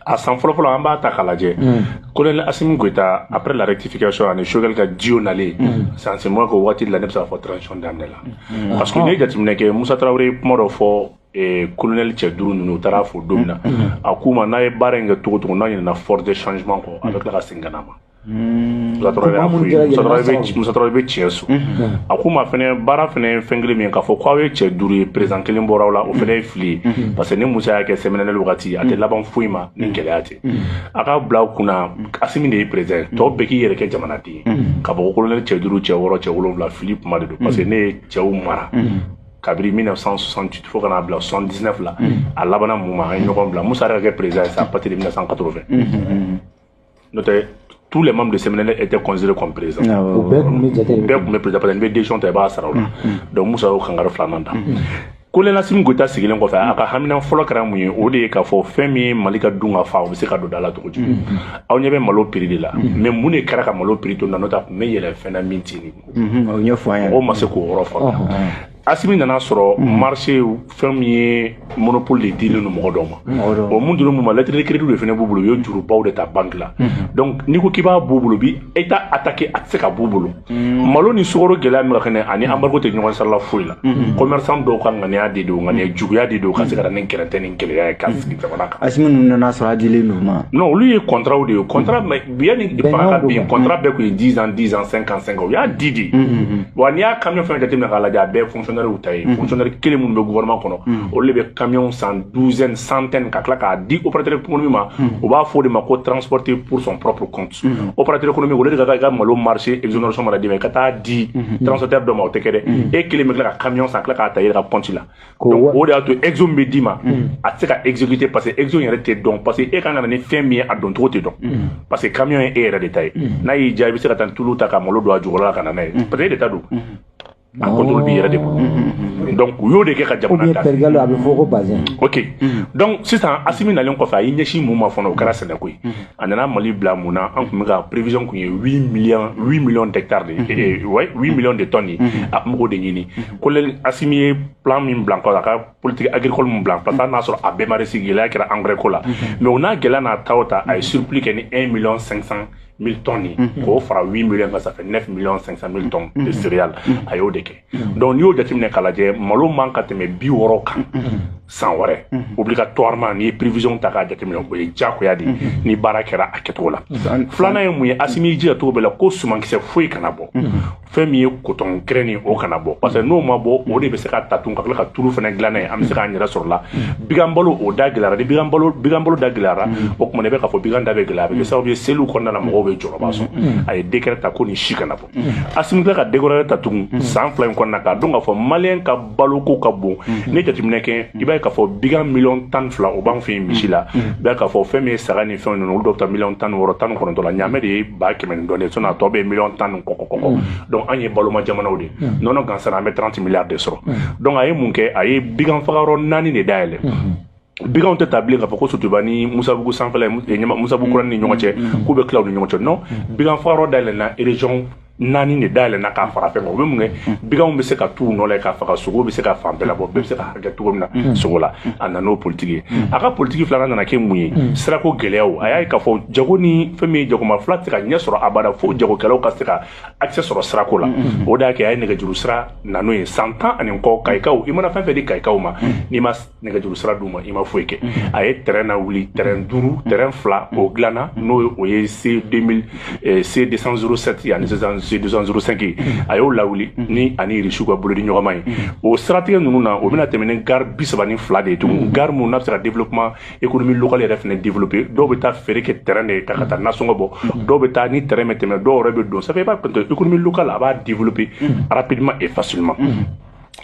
à san fɔlɔ an b'a ta k'a lajɛ colonel Assimi Goïta après la rectification ani Choguel ka jiw nalen c'est en ce moment que waati la ne bɛ se ka fɔ transition daminɛ la parce que n'i ye jateminɛ kɛ Musa Traoré kuma dɔ fɔ colonel cɛ 5 ninnu u taara fo don min na a k'u ma n'a ye baara in kɛ cogo n'a ɲinɛna force de changement kɔ a bɛ tila ka segin ka na ma Musa Traoré bɛ tiɲɛ so a k'u ma fɛnɛ baara fɛnɛ fɛn kelen min k'a fɔ k'aw ye cɛ 5 ye président kelen bɔra aw la o fɛnɛ ye fili ye parce que ni Musa y'a kɛ séminaire wagati a tɛ laban foyi ma ni gɛlɛya tɛ a ka bila kunna Assimi de ye président tɔw bɛɛ k'i yɛrɛ kɛ jamanaden ye ka bɔ ko colonel cɛ 5 cɛ 6 cɛ 7 fili kuma de don parce que ne ye cɛw mara kabiri 1968 fo kana bila 79 la a labana mun ma an ye ɲɔgɔn bila Musa yɛrɛ ka kɛ président c'est à partir de 1980 n'o tɛ tous les membres de séminaire étaient considérés comme présidents. Bɛɛ kun bɛ président parce que n'i bɛ décision ta i b'a sara o la donc Musa y'o kangari 2nan ta. Colonel Assimi Goïta sigilen kɔfɛ a ka hamina fɔlɔ kɛra mun ye o de ye k'a fɔ fɛn min ye Mali ka dun ka fa o bɛ se ka don da la cogo jumɛn aw ɲɛ bɛ malo prix de la mais mun de kɛra ka malo prix to na n'o tɛ kun bɛ yɛlɛ fɛn na min tɛ nin o ɲɛfɔ an ye mɔgɔw ma se k'o yɔrɔ faamuya Assimi nana sɔrɔ marché fɛn min ye monopole de dilen don mɔgɔ dɔw ma bon mun dir'u ma lettre de crédit de fɛnɛ b'u bolo u ye jurubaw de ta banque la donc n'i ko k'i b'a b'u bolo bi État attaqué a tɛ se ka b'u bolo malo ni sukaro gɛlɛya min ka kɛnɛ ani embargo tɛ ɲɔgɔn sarala foyi la commerçant dɔw ka ŋaniya de don ŋaniya juguya de don ka se ka na ni gɛrɛntɛ ni gɛlɛya ye ka sigi jamana kan Assimi ninnu nana sɔrɔ a dilen d'u ma non olu ye contrat de ye contrat yanni fanga ka bin contrat bɛɛ kun ye 10 ans 10 ans 5 ans 5 ans u y'a di de wa n'i y'a camion fɛn jateminɛ k'a lajɛ a bɛɛ fonctionnaire u ta ye fonctionnaire kelen minnu bɛ gouvernement kɔnɔ olu de bɛ camion san douzaine centaine ka tila k'a di opérateur économique ma u b'a fɔ o de ma ko transporter pour son propre compte opérateur économique olu de ka ka malo marché exonération mana d'i ma i ka taa di transporteur dɔ ma o tɛ kɛ dɛ e kelen bɛ tila ka camion san tila k'a ta i yɛrɛ ka compte la donc o de y'a to exo min bɛ d'i ma a tɛ se ka exécuter parce que exo yɛrɛ tɛ dɔn parce que e kan ka na ni fɛn min ye a dɔn cogo tɛ dɔn parce que camion ye e yɛrɛ de ta ye n'a y'i diya i bɛ se ka taa tulu ta ka malo don a jukɔrɔ la ka na n'a ye parce que e de ta don a contrôle b'i yɛrɛ de bolo donc u y'o de kɛ ka jamana ta ok donc sisan Assimi nalen kɔfɛ a y'i ɲɛsin mun ma fana o kɛra sɛnɛko ye a nana Mali bila mun na an tun bɛ ka prévision kun ye 8 millions d'hectares de 8 millions de tonnes ye a tun b'o de ɲini colonel Assimi ye plan min bila a ka politique agricole min bila parce que hali n'a sɔrɔ a bɛɛ ma réussi gɛlɛya kɛra engrais ko la mais o n'a gɛlɛya n'a ta o ta a ye surplus kɛ ni 1 500 000 tonnes k'o fara 8 millions ça fait 9 500 000 tonnes de céréales a y'o de kɛ donc n'i y'o jateminɛ k'a lajɛ malo man ka tɛmɛ 60 kan san wɛrɛ obligatoirement n'i ye prévision ta k'a jateminɛ o ye diyagoya de ni baara kɛra a kɛcogo la filanan ye mun ye Assimi jija cogo bɛɛ la ko sumankisɛ foyi kana bɔ fɛn min ye coton graine o kana bɔ parce que n'o ma bɔ o de bɛ se ka tatun ka tila ka tulu fɛnɛ dilan n'a ye an bɛ se k'an yɛrɛ sɔrɔ la bigan balo o da gɛlɛyara ni bigan balo da gɛlɛyara o tuma i bɛ k'a fɔ bigan da bɛ gɛlɛya a bɛ kɛ sababu ye seliw kɔnɔna na mɔgɔw bɛ jɔrɔba sɔn a ye décret ta ko nin si kana bɔ Assimi tila ka décret ta tugun san 2 in kɔnɔna k'a dɔn k'a fɔ maliyɛn ka baloko ka bon ni jateminɛ kɛ i b'a ye k'a fɔ bigan miliyɔn 12 o b'an fɛ yen misi la i b'a ye k'a fɔ fɛn min ye saga ni fɛn ninnu olu dɔw bɛ taa miliyɔn 16 19 la ɲaamɛ de ye 100 ni dɔɔnin sinon a tɔ bɛ ye miliyɔn 10 ni kɔkɔ donc an ye baloma jamanaw de nɔnɔ gansan an bɛ 30 milliards de sɔrɔ donc a ye mun kɛ a ye bigan fagayɔrɔ 4 de dayɛlɛ biganw tɛ ta bilen k'a fɔ ko Sotiba ni Musabugu sanfɛla Musabugu kuranin ni ɲɔgɔn cɛ k'u bɛ tila u ni ɲɔgɔn cɛ non bigan fagayɔrɔ dayɛlɛnna région 4 de dayɛlɛnna k'a fara fɛn kan o bɛ mun kɛ biganw bɛ se ka t'u nɔ la k'a faga sogo bɛ se ka fan bɛɛ labɔ bɛɛ bɛ se ka hakɛ cogo min na sogo la a nan'o politique ye a ka politique filanan nana kɛ mun ye sirako gɛlɛyaw a y'a ye k'a fɔ jago ni fɛn min ye jagoma fila tɛ se ka ɲɛ sɔrɔ abada fo jagokɛlaw ka se ka accès sɔrɔ sirako la o de y'a kɛ a ye nɛgɛjuru sira nano ye san 10 ani kɔ kayikaw i mana fɛn fɛn di kayikaw ma n'i ma nɛgɛjuru sira d'u ma i ma foyi kɛ a ye terrain na wuli terrain 5 terrain 2 o dilanna n'o o ye C207 ani C205 a y'o lawuli ni ani Irisiw ka bolodi ɲɔgɔnma ye o siratigɛ ninnu na o bɛna tɛmɛ ni gare 32 de ye tugun gare minnu n'a bɛ se ka développement économie locale yɛrɛ fɛnɛ développer dɔw bɛ taa feere kɛ terrain de ka taa nasɔngɔ bɔ dɔw bɛ taa ni terrain bɛ tɛmɛ dɔw yɛrɛ bɛ don ça fait i b'a ye économie locale a b'a développer rapidement et facilement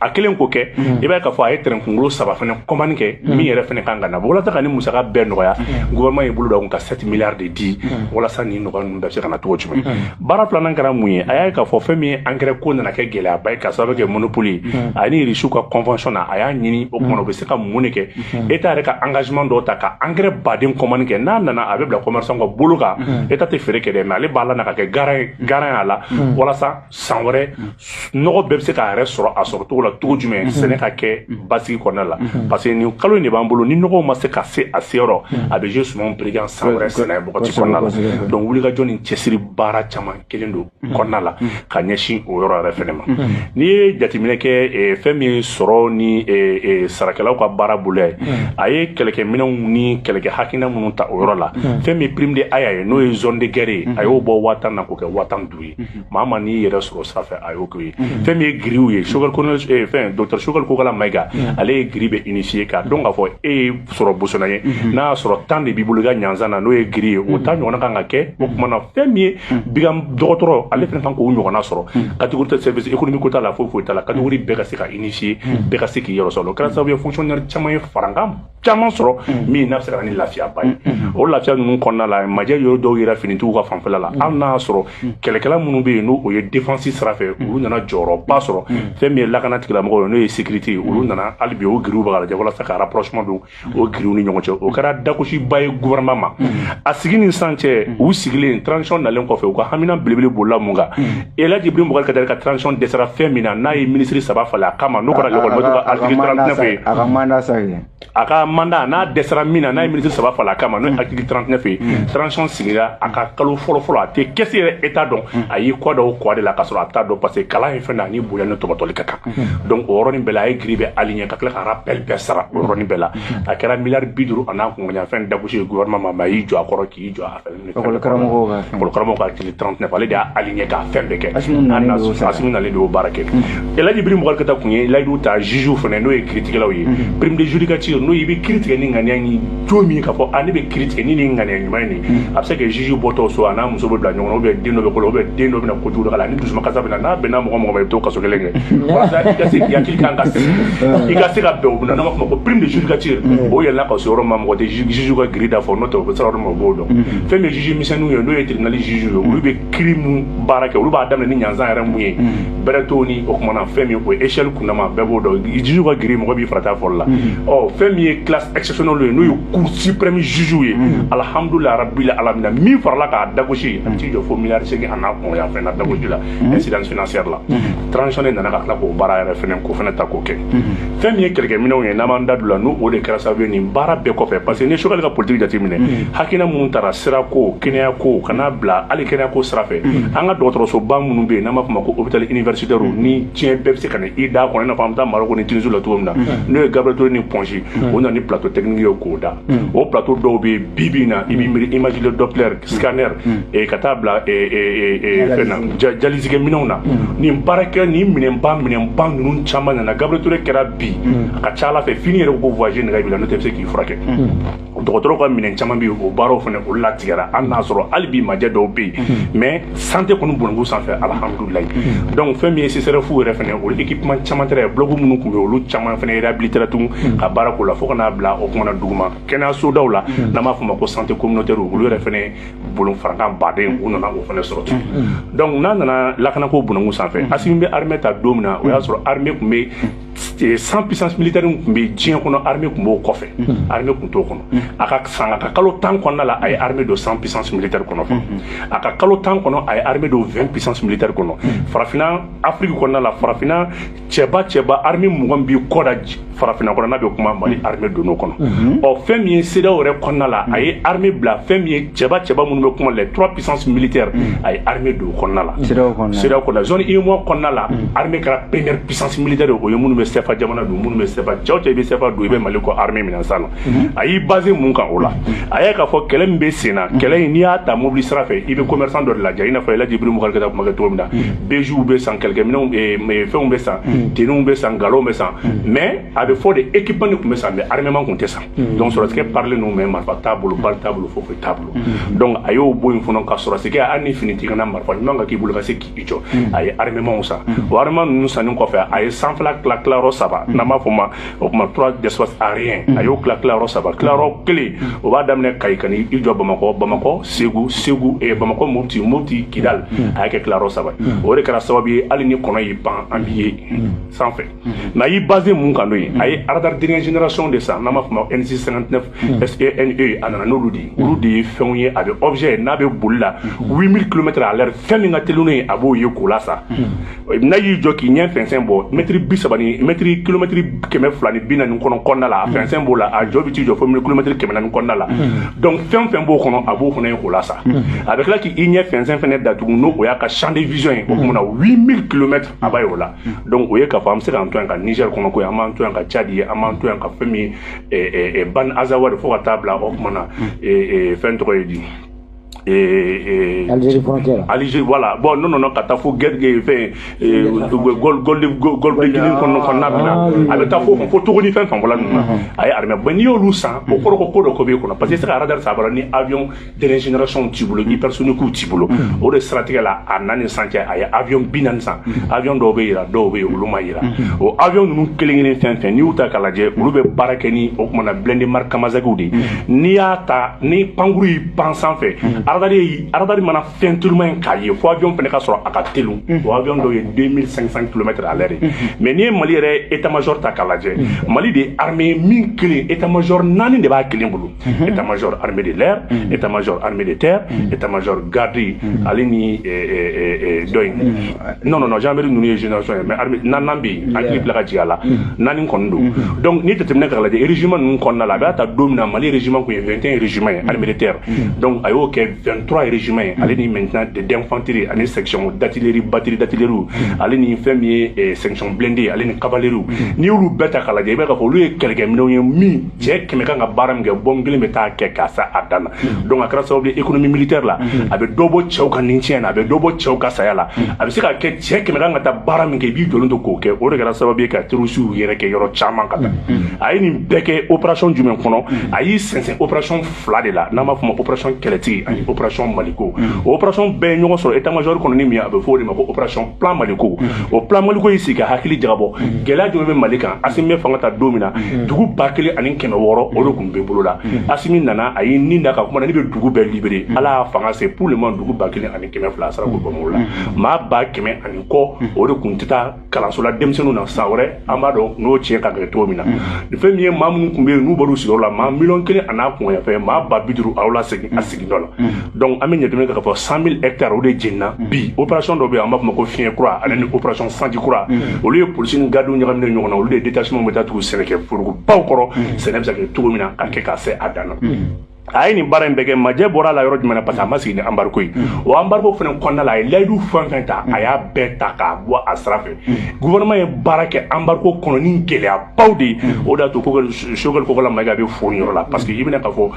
a kelen ko kɛ i b'a ye k'a fɔ a ye terrain kunkolo 3 fɛnɛ commande kɛ min yɛrɛ fɛnɛ kan ka na walasa ka ni musaka bɛɛ nɔgɔya gouvernement ye bolo da kun ka 7 milliards de di walasa ni nɔgɔya ninnu bɛ se ka na cogo jumɛn baara filanan kɛra mun ye a y'a ye k'a fɔ fɛn min ye engrais ko nana kɛ gɛlɛyaba ye ka sababu kɛ monopole ye ani Irisiw ka convention na a y'a ɲini o kumana o bɛ se ka mun de kɛ État yɛrɛ ka engagement dɔw ta ka engrais baden commande kɛ n'a nana a bɛ bila commerçant ka bolo kan État tɛ feere kɛ dɛ mais ale b'a la na ka kɛ garan a la walasa san wɛrɛ nɔgɔ bɛɛ bɛ se k'a yɛrɛ sɔrɔ a sɔrɔ togo la togo jumɛn sɛnɛ ka kɛ basigi kɔnɔna la parce que nin kalo in de b'an bolo ni nɔgɔw ma se ka se a seyɔrɔ a bɛ jouer sumanw prix kan san wɛrɛ sɛnɛ wagati kɔnɔna la donc wulikajɔ ni cɛsiri baara caman kelen don kɔnɔna la ka ɲɛsin o yɔrɔ yɛrɛ fɛnɛ ma n'i ye jateminɛ kɛ fɛn min ye sɔrɔ ni sarakɛlaw ka baara bolo ye a ye kɛlɛkɛminɛnw ni kɛlɛkɛ hakilina minnu ta o yɔrɔ la fɛn min prime de aya ye n'o ye zone de guerre ye a y'o bɔ 5000 na k'o kɛ 5005 ye maa ma n'i yɛrɛ sɔrɔ sira fɛ a y'o k'o ye fɛn min ye giriw ye Choguel colonel fɛn docteur Choguel Kokala Mayiga ale ye giri bɛ initier ka dɔn k'a fɔ e ye sɔrɔ bosona ye n'a y'a sɔrɔ temps de b'i bolo i ka ɲanzan na n'o ye giri ye o temps ɲɔgɔnna kan ka kɛ o tuma na fɛn min ye bigam dɔgɔtɔrɔ ale fɛnɛ kan k'o ɲɔgɔnna sɔrɔ catégorie de service économique ko t'a la foyi t'a la catégorie bɛɛ ka se ka initier bɛɛ ka se k'i yɛrɛ sɔrɔ o kɛra sababu ye fonctionnaire caman ye farankan caman sɔrɔ min n'a bɛ se ka na ni lafiyaba ye o lafiya ninnu kɔnɔna la majɛ yɔrɔ dɔw yɛrɛ finitigiw ka fanfɛla la hali n'a y'a sɔrɔ kɛlɛkɛla minnu bɛ yen n'o o ye défense sira fɛ olu nana jɔyɔrɔba sɔrɔ fɛn min ye lakana tigilamɔgɔw ye n'o ye sécurité ye olu nana hali bi o giriw bɛ ka lajɛ walasa ka rapprochement don o giriw ni ɲɔgɔn cɛ o kɛra dakosiba ye gouvernement ma a sigi ni sisan cɛ u sigilen transition nalen kɔfɛ u ka hamina belebele bolila mun kan Elhaji Ibrahim Boubacar Keïta ka transition dɛsɛra fɛn min na n'a ye ministre 3 falen a kama n'o kɛra école ka article 39 ye a ka mandat n'a dɛsɛra min na n'a ye ministre 3 falen a kama n'o ye article 39 ye transition sigira a ka kalo fɔlɔ a tɛ kɛsi yɛrɛ état dɔn a y'i kɔ da o kɔ de la ka sɔrɔ a t'a dɔn parce que kalan ye fɛn da ni bonya ni tɔbɔtɔli ka kan donc o yɔrɔnin bɛɛ la a ye giri bɛ aligné ka tila ka rappel bɛɛ sara o yɔrɔnin bɛɛ la a kɛra miliyari 50 a n'a kunkanɲafɛn dagosi ye gouvernement ma mais a y'i jɔ a kɔrɔ k'i jɔ a fɛ karamɔgɔw ka article 39 ale de y'a aligné k'a fɛn bɛɛ kɛ Assimi nalen de y'o baara kɛ Elhaji Ibrahim Boubacar Keïta kun ye layidu ta juge fɛnɛ n'o ye kiiritigɛlaw ye prime de judicature n'o i bɛ kiiri tigɛ ni ŋaniya ni jo min k'a fɔ ne bɛ kiiri tigɛ ni nin ŋaniya ɲuman ye nin a bɛ se ka juge bɔtɔ so a n'a muso bɛ bila ɲɔgɔn na ou bien den dɔ bɛ ko la ou bien den dɔ bɛna kojugu dɔ k'a la ni dusuma kasa bɛ na n'a bɛnna mɔgɔ bɛ i bɛ t'o kaso kelen kɛ walasa i ka se k'i hakili kan ka sigi i ka se ka bɛn o bɛ na n'an b'a fɔ ma ko prime de judicature o yɛlɛla ka se yɔrɔ ma mɔgɔ tɛ juge ka giri da fɔ n'o tɛ o bɛ sira yɔrɔ min o b'o dɔn fɛn min ye juge misɛnninw ye n'o ye tribunal juge ye olu bɛ kiiri mun baara kɛ olu b'a daminɛ ni ɲanzan yɛrɛ mun ye bɛrɛ t'o ni o kumana fɛn min o ye échelle kundama bɛɛ b'o dɔn juge ka giri mɔgɔ b'i farata fɔli la fɛn min ye classe exceptionnelle ye n'o ye cour suprême juge ye alhamdulilahi rabbil alamina min farala k'a dagosi a t'i jɔ fo miliyari 8 a n'a kun yan fɛn na dagosi la incidence financière la transition de nana ka tila k'o baara yɛrɛ fɛnɛ ko fɛnɛ ta k'o kɛ fɛn min ye kɛlɛkɛminɛnw ye n'an b'an da don la n'o de kɛra sababu ye nin baara bɛɛ kɔfɛ parce que ni Choguel ka politique jateminɛ hakilina minnu taara sirako kɛnɛyako ka n'a bila hali kɛnɛyako sira fɛ an ka dɔgɔtɔrɔsoba minnu bɛ yen n'an b'a fɔ ma ko hôpital universitaire ni diɲɛ bɛɛ bɛ se ka na i da kɔnɔ i n'a fɔ an bɛ taa Maroko ni Tunisie la cogo min na n'o ye Gabriel Touré ni Pongi o nana ni plateau technique ye k'o da o plateau dɔw bɛ yen bi bi in na i bɛ miiri image de Doppler scanner ka taa bila fɛn na dialyse minɛnw na nin baarakɛ nin minɛnba ninnu caman nana Gabriel Touré kɛra bi a ka ca Ala fɛ fini yɛrɛ ko voyager nɛgɛ b'i la n'o tɛ se k'i furakɛ dɔgɔtɔrɔw ka minɛn caman bɛ yen o baaraw fana olu latigɛra hali n'a sɔrɔ hali bi majɛ dɔw bɛ yen mais santé kɔni bɔnbɔn sanfɛ alhamdulilayi donc fɛn min ye CSRF yɛrɛ fana olu équipement caman tɛ bloc minnu tun bɛ olu caman fana réhabilité tun ka baara k'o la fo ka n'a bila o kumana duguma kɛnɛyasodaw la n'an b'a fɔ ma ko santé communautaire olu yɛrɛ fana bolon farakan baden u nana o fana sɔrɔ tun donc n'a nana lakanako bɔnbɔn sanfɛ Assimi bɛ armée ta don min na o y'a sɔrɔ armée tun bɛ 100 puissance militaire tun bɛ diɲɛ kɔnɔ armée tun b'o kɔfɛ armée tun t'o kɔnɔ a ka kalo 10 kɔnɔna la a ye armée de 100 puissance militaire kɔnɔ a ka kalo 10 kɔnɔ a ye armée de 20 puissance militaire kɔnɔ farafinna Afrique kɔnɔna la farafinna cɛba armée 20 b'i kɔ da farafinna kɔnɔ n'a bɛ kuma Mali armée donn'o kɔnɔ fɛn min ye CEDEAO yɛrɛ kɔnɔna la a ye armée bila fɛn min ye cɛba minnu bɛ kuma les 3 puissances militaires a ye armée don o kɔnɔna la CEDEAO kɔnɔna zone UEMOA kɔnɔna la armée kɛra première puissance militaire o ye minnu bɛ CFA jamana don minnu bɛ CFA cɛw cɛ i bɛ CFA don i bɛ Mali kɔ armée minɛ sisan a y'i basé mun kan o la a y'a k'a fɔ kɛlɛ min bɛ sen na kɛlɛ in n'i y'a ta mobili sira fɛ i bɛ commerçant dɔ de lajɛ i n'a fɔ Elhaji Ibrahim Boubacar Keïta kuma kɛ cogo min na bijoux bɛ san kɛlɛkɛminɛnw fɛnw bɛ san tenunw bɛ san galons bɛ san mais a bɛ fɔ de équipement de tun bɛ san mais armement tun tɛ san donc sɔrɔsikɛ parler ninnu mais marifa t'a bolo bal t'a bolo foyi t'a bolo donc a y'o bɔ yen fana ka sɔrɔsikɛ hali ni finitigi kana marifa ɲuman ka k'i bolo ka se k'i jɔ a ye armement san o armement ninnu sanni kɔfɛ a ye sanfɛla tila claro saba n'a ma foma o kuma 3 d'espace aérien ayo claro saba claro clé o ba damne kay kan i jo Bamako Ségou et Bamako Mopti Kidal avec claro saba o re kara sababi ali ni kono yi pan ambié sans fait na yi basé mun kando yi ay radar dernière génération de ça n'a ma foma NC59 SENE anana Ludi fenye avec objet na be bulla 8000 km à l'heure fenni ngatelune abo yekola sa na yi joki nyen fensen bo metri bisabani metri kilometri keme flani bina ni kono konna la fensen bo la a jobi ti jo fo kilometri keme na konna la donc fen bo kono abo kono yekola sa avec là qui nyen fensen fene datu no o ya ka champ de vision o ko na 8000 km abayola donc o ye ka fam se kan to en ka Niger kono ko ama to en ka Tchad ama to en ka femi ban azawad fo ka tabla o ko na fin to di Algérie frontière. Algérie voilà bon non kata fo gerge fait gol de Guinée kon na avec ta fo to ni fin voilà ay armée ben yo lu san o ko be ko parce que c'est radar ça bala ni avion de génération tibulo hypersonique tibulo o de stratégie la anani santé ay avion binansa avion do be ulu mayira o avion nu kelingini fin ni uta kala je ulu be barakeni o ko na blende marque Kamazagudi ni ata ni panguru pensant fait aradari mana fin tout le monde kaye fo avion pene ka soro akatelu o avion do 2500 km à l'heure mais ni Mali re état major ta kalaje Mali de armée min clé état major nani de ba clé bulu état major armée de l'air état major armée de terre état major garde alini doy non jamais nous génération mais armée nanambi akli plaga jiala nani kondo donc ni tetemne kalaje régiment nous konna la bata domina Mali régiment ko 21 régiment armée de terre donc ayo ke 23 régiments allez maintenant d'infanterie allez section d'artillerie batterie d'artillerie allez ni fermier et section blindée allez ni cavalerie ni ulu beta kala je be ka fo lu kelke mi je keme ka baram ge bongile meta ke kasa adana donc akra sababu économie militaire là avec dobo chauka ninchena avec dobo chauka sayala avec sika ke je keme ka ta baram ge bi jolondo ko ke o regara sababu ka terusu yere ke yoro chama kata ay ni beke opération du même kono ay sense opération flade là na ma fo opération keleti ani opération Maliko opération ben ñoko so état major kono ni mi abe fo de mako opération plan Maliko o plan Maliko ici ka hakili jagabo gela jo be Malika asime fangata domina dugu bakele ani keno woro o do kumbe bolola asimi nana ayi ni ndaka kuma ni be dugu be libéré ala fanga c'est pour le monde dugu bakele ani keme fla sara ko bomola ma ba keme ani ko o do kuntita kalansola demsenu na sawre amado no chien ka ga domina de fe mi mamu kumbe nu bodu sirola ma million kele ana ko ya fe ma ba biduru awla segi asigi dola donc amé ñeteme ka fa 100 000 hectares o de jenna bi opération do be amba ko fien croix ala ni opération sandi croix au lieu police ni gadu ñam ne ñona au lieu détachement meta tout sénégal pour pas koro sénégal sa ke tout mina ka ke ka se adana ay ni bara mbege maje bora la yoro jumena pata masigi ni embargo yi o embargo fene konna la laydu fanfenta aya beta ka bo asrafe gouvernement e barake embargo kono ni gele a pawdi o da to ko shogal ko la maga be fournir là parce que yibina ka fo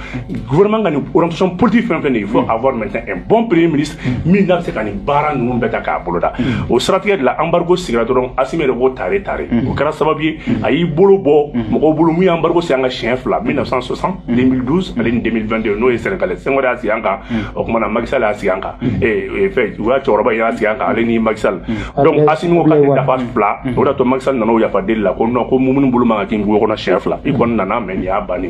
gouvernement ngani orientation politique fanfene il faut avoir maintenant un bon premier ministre mi na se kani bara nu beta ka boloda o stratégie de la embargo sigra don asimere go tare o kara sababi ayi bolo bo mo bolo mu embargo se anga chef la 1960 2012 à 2022 no e Sénégalais Senghor asianga o kuma na Macky Sall asianga et fait wa choroba ya asianga aleni Macky Sall donc asinu ko ka dafa fla o da to Macky Sall nano ya fa della ko no ko mumun bulu ma tin ko na chef la i kon nana men ya bani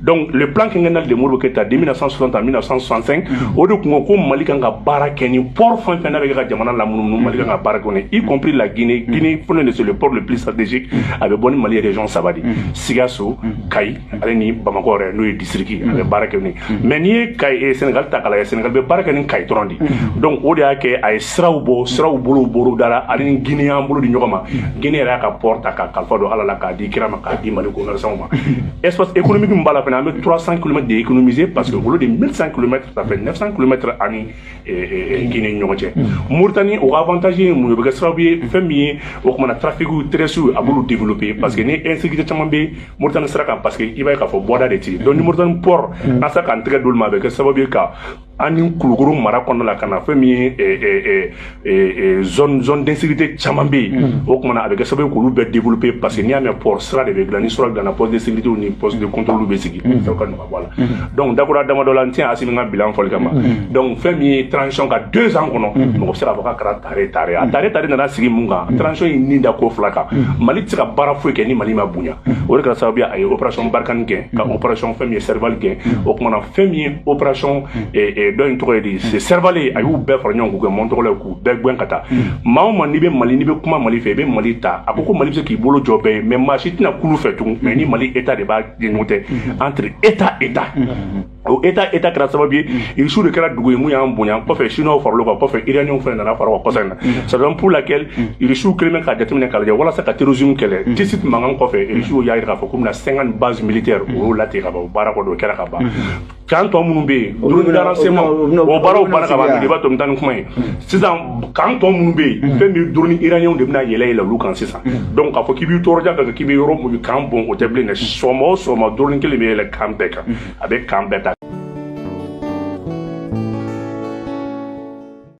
donc le plan quinquennal de Modibo Keïta de 1960 à 1965 o de ko Mali kan ga baraka ni port fin fin avec ga jamana la munum Mali kan ga baraka ni y compris la Guinée pour c'est le port le plus stratégique avec bonne Mali région Sabadi Sigasso Kay aleni Bamako no district avec baraka mais ni kay Sénégal takala Sénégal be baraka ni kay trondi donc o de yake ay sraw bolo dara ani Guinée ambulu di ñogama Guinée ra ka porta ka kalfado ala la ka di kirama ka di Mali ko sama espace économique mbala fena avec 300 km d'économiser parce que au lieu de 1500 km ça fait 900 km ani Guinée ñogoje Mauritanie au avantage mu be srawbi fami o ko na trafic terrestre abulu développer parce que ni insécurité chamambe Mauritanie sera parce que il va ka fo boda de ti donc Mauritanie port asa kan tege dul ma be ke sababu ka ani kulukuru mara kɔnɔ la kana fɛn min zone d'insécurité caman bɛ yen o kumana a bɛ kɛ sababu k'olu bɛɛ développer parce que n'i y'a mɛn port sira de bɛ dilan ni sira dilanna poste de sécurité ni poste de contrôle bɛ sigi fɛn ka nɔgɔ bɔ a la donc dakura dama dɔ la n tɛ Asimi ka bilan fɔli kama donc fɛn min ye transition ka 2 ans kɔnɔ mɔgɔ bɛ se k'a fɔ k'a kɛra tare a tare nana sigi mun kan transition in nin da ko fila kan Mali tɛ se ka baara foyi kɛ ni Mali ma bonya o de kɛra sababu ye a ye opération Barkhane gɛn ka opération fɛn min ye Serval gɛn o kumana fɛn min ye opération dɔ in tɔgɔ ye di c'est Serval ye a y'u bɛɛ fara ɲɔgɔn k'u kɛ mɔntɔgɔ la k'u bɛɛ gɛn ka taa maa o maa n'i bɛ Mali n'i bɛ kuma Mali fɛ i bɛ Mali ta a ko Mali bɛ se k'i bolo jɔ bɛɛ ye mais maa si tɛna kulu fɛ tugun mais ni Mali état de b'a ɲɔgɔn tɛ entre état o état kɛra sababu ye irisiw de kɛra dugu ye mun y'an bonya kɔfɛ chinois far'olu kan kɔfɛ iraniens fɛnɛ nana fara o kɔsɔn in na c'est donc pour laquelle irisiw kelen bɛ ka jateminɛ k'a lajɛ walasa ka terrorisme kɛlɛ T-site mankan kɔfɛ irisiw y'a yira k'a fɔ k'u bɛna 50 bases militaires o y'o latigɛ ka ban o baara kɔ don o kɛra ka ban kan tɔ minnu bɛ yen drone d'enregistrement o baaraw banna ka ban i b'a to n taa ni kuma ye sisan kan tɔ minnu bɛ yen fɛn min drone iraniens de bɛna yɛlɛ olu kan sisan donc k'a fɔ k'i b'i tɔɔrɔja ka kɛ k'i bɛ yɔrɔ mun kan bon o tɛ bilen dɛ sɔgɔma o sɔgɔma drone kelen bɛ yɛlɛ kan bɛɛ kan a bɛ kan bɛɛ ta